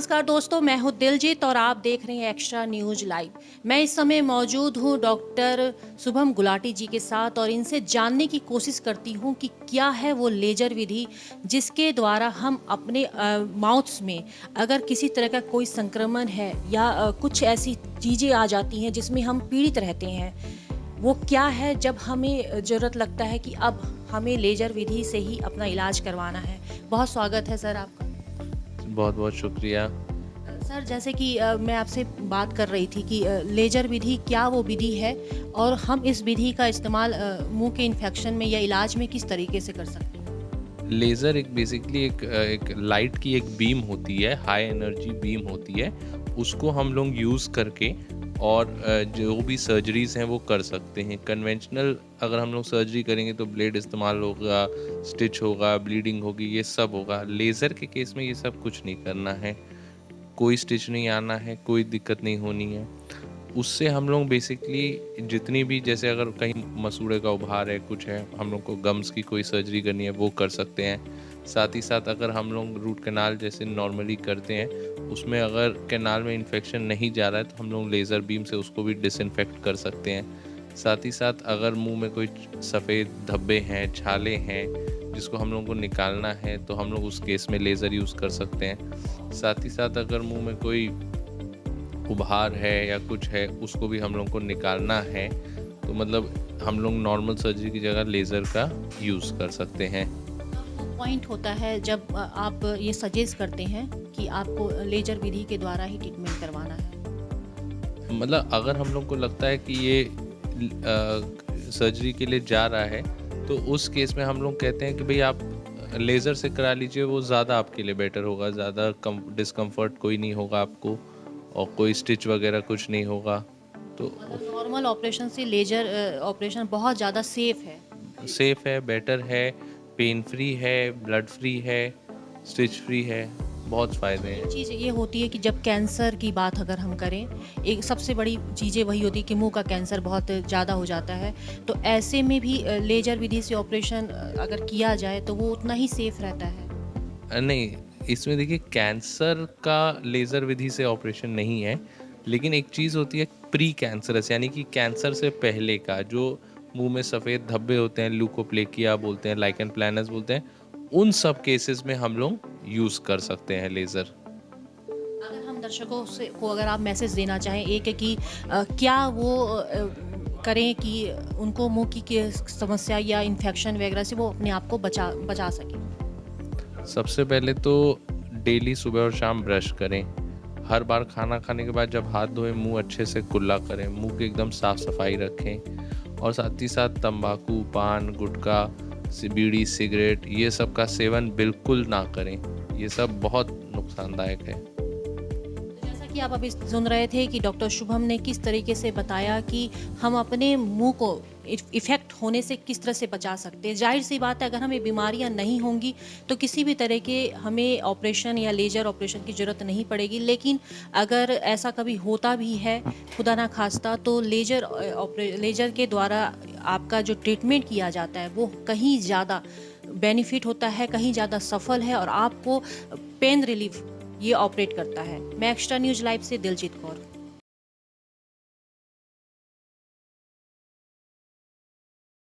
नमस्कार दोस्तों, मैं हूं दिलजीत और आप देख रहे हैं एक्स्ट्रा न्यूज लाइव। मैं इस समय मौजूद हूं डॉक्टर शुभम गुलाटी जी के साथ और इनसे जानने की कोशिश करती हूं कि क्या है वो लेजर विधि जिसके द्वारा हम अपने माउथ्स में अगर किसी तरह का कोई संक्रमण है या कुछ ऐसी चीज़ें आ जाती हैं जिसमें हम पीड़ित रहते हैं, वो क्या है जब हमें ज़रूरत लगता है कि अब हमें लेजर विधि से ही अपना इलाज करवाना है। बहुत स्वागत है सर आपका। बहुत बहुत शुक्रिया। सर, जैसे कि मैं आपसे बात कर रही थी कि लेजर विधि क्या वो विधि है और हम इस विधि का इस्तेमाल मुंह के इन्फेक्शन में या इलाज में किस तरीके से कर सकते हैं? लेज़र एक बेसिकली एक लाइट की एक बीम होती है, हाई एनर्जी बीम होती है। उसको हम लोग यूज़ करके और जो भी सर्जरीज़ हैं वो कर सकते हैं। कन्वेंशनल अगर हम लोग सर्जरी करेंगे तो ब्लेड इस्तेमाल होगा, स्टिच होगा, ब्लीडिंग होगी, ये सब होगा। लेज़र के केस में ये सब कुछ नहीं करना है। कोई स्टिच नहीं आना है, कोई दिक्कत नहीं होनी है। उससे हम लोग बेसिकली जितनी भी, जैसे अगर कहीं मसूड़े का उभार है, कुछ है, हम लोग को गम्स की कोई सर्जरी करनी है वो कर सकते हैं। साथ ही साथ अगर हम लोग रूट कैनाल जैसे नॉर्मली करते हैं, उसमें अगर कैनाल में इन्फेक्शन नहीं जा रहा है तो हम लोग लेज़र बीम से उसको भी डिसइंफेक्ट कर सकते हैं। साथ ही साथ अगर मुंह में कोई सफ़ेद धब्बे हैं, छाले हैं, जिसको हम लोग को निकालना है तो हम लोग उस केस में लेज़र यूज़ कर सकते हैं। साथ ही साथ अगर मुंह में कोई उभार है या कुछ है, उसको भी हम लोग को निकालना है, तो मतलब हम लोग नॉर्मल सर्जरी की जगह लेज़र का यूज़ कर सकते हैं। वो पॉइंट होता है जब आप ये सजेस्ट करते हैं कि आपको लेजर विधि के द्वारा ही ट्रीटमेंट करवाना है। मतलब अगर हम लोग को लगता है कि ये सर्जरी के लिए जा रहा है, तो उस केस में हम लोग कहते हैं कि भई आप लेज़र से करा लीजिए, वो ज़्यादा आपके लिए बेटर होगा। ज़्यादा कम डिस्कम्फ़र्ट कोई नहीं होगा आपको और कोई स्टिच वगैरह कुछ नहीं होगा। तो मतलब नॉर्मल ऑपरेशन से लेजर ऑपरेशन बहुत ज़्यादा सेफ है। सेफ़ है, बेटर है, पेन फ्री है, ब्लड फ्री है, स्टिच फ्री है, बहुत फ़ायदे एक हैं। चीज़ ये होती है कि जब कैंसर की बात अगर हम करें, एक सबसे बड़ी चीज़ें वही होती है कि मुंह का कैंसर बहुत ज़्यादा हो जाता है। तो ऐसे में भी लेजर विधि से ऑपरेशन अगर किया जाए तो वो उतना ही सेफ रहता है। नहीं, इसमें देखिए कैंसर का लेज़र विधि से ऑपरेशन नहीं है, लेकिन एक चीज़ होती है प्री कैंसरस, यानी कि कैंसर से पहले का जो मुँह में सफ़ेद धब्बे होते हैं, ल्यूकोप्लेकिया बोलते हैं, लाइकेन प्लैनस बोलते हैं, उन सब केसेस में हम लोग यूज़ कर सकते हैं लेज़र। अगर हम दर्शकों से को अगर आप मैसेज देना चाहें, एक है कि क्या वो करें कि उनको मुंह की समस्या या इन्फेक्शन वगैरह से वो अपने आप को बचा बचा सकें? सबसे पहले तो डेली सुबह और शाम ब्रश करें। हर बार खाना खाने के बाद जब हाथ धोएं, मुंह अच्छे से कुल्ला करें, मुंह की एकदम साफ सफाई रखें और साथ ही साथ तंबाकू, पान, गुटखा, बीड़ी, सिगरेट, ये सब का सेवन बिल्कुल ना करें। ये सब बहुत नुकसानदायक है। जैसा कि आप अभी सुन रहे थे कि डॉक्टर शुभम ने किस तरीके से बताया कि हम अपने मुंह को इफ़ेक्ट होने से किस तरह से बचा सकते हैं। ज़ाहिर सी बात है, अगर हमें बीमारियां नहीं होंगी तो किसी भी तरह के हमें ऑपरेशन या लेजर ऑपरेशन की ज़रूरत नहीं पड़ेगी। लेकिन अगर ऐसा कभी होता भी है, खुदा ना खास्ता, तो लेजर के द्वारा आपका जो ट्रीटमेंट किया जाता है वो कहीं ज़्यादा बेनिफिट होता है, कहीं ज़्यादा सफल है और आपको पेन रिलीफ ये ऑपरेट करता है। मैं एक्स्ट्रा न्यूज़ लाइव से दिलजीत कौर।